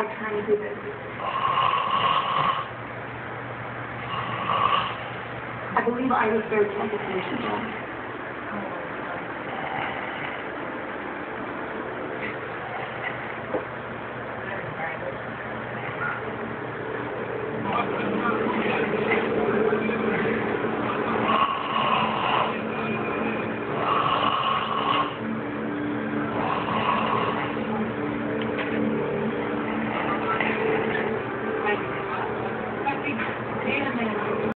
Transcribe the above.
try trying to do this. I believe I was very tempted to John.